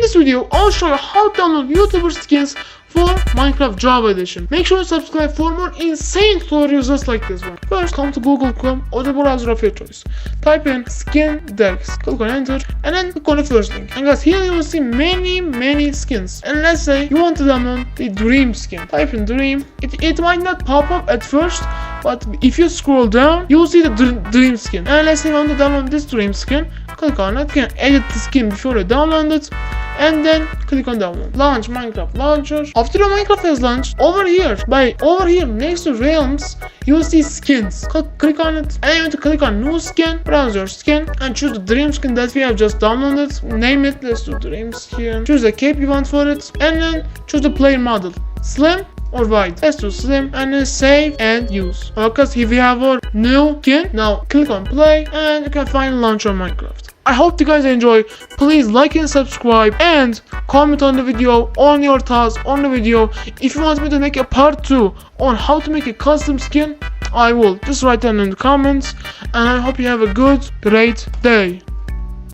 this video, I'll show you how to download YouTuber skins for Minecraft Java Edition. Make sure to subscribe for more insane tutorials just like this one. First, come to Google Chrome or the browser of your choice. Type in skin decks, click on enter, and then click on the first link. And guys, here you will see many skins. And let's say you want to download the dream skin. Type in dream. It might not pop up at first, but if you scroll down, you will see the dream skin. And let's say you want to download this dream skin. Click on it. You can edit the skin before you download it. And then click on download. Launch Minecraft launcher. After the Minecraft has launched, over here next to realms, you will see skins. Click on it, and then you want to click on new skin, browse your skin, and choose the dream skin that we have just downloaded. Name it, let's do dream skin. Choose the cape you want for it, and then choose the player model, slim or wide. Let's do slim, and then save and use. Because here we have our new skin. Now click on play, and you can finally launch on Minecraft. I hope you guys enjoy. Please like and subscribe and comment on the video, on your thoughts on the video. If you want me to make a part 2 on how to make a custom skin, I will. Just write down in the comments, and I hope you have a great day.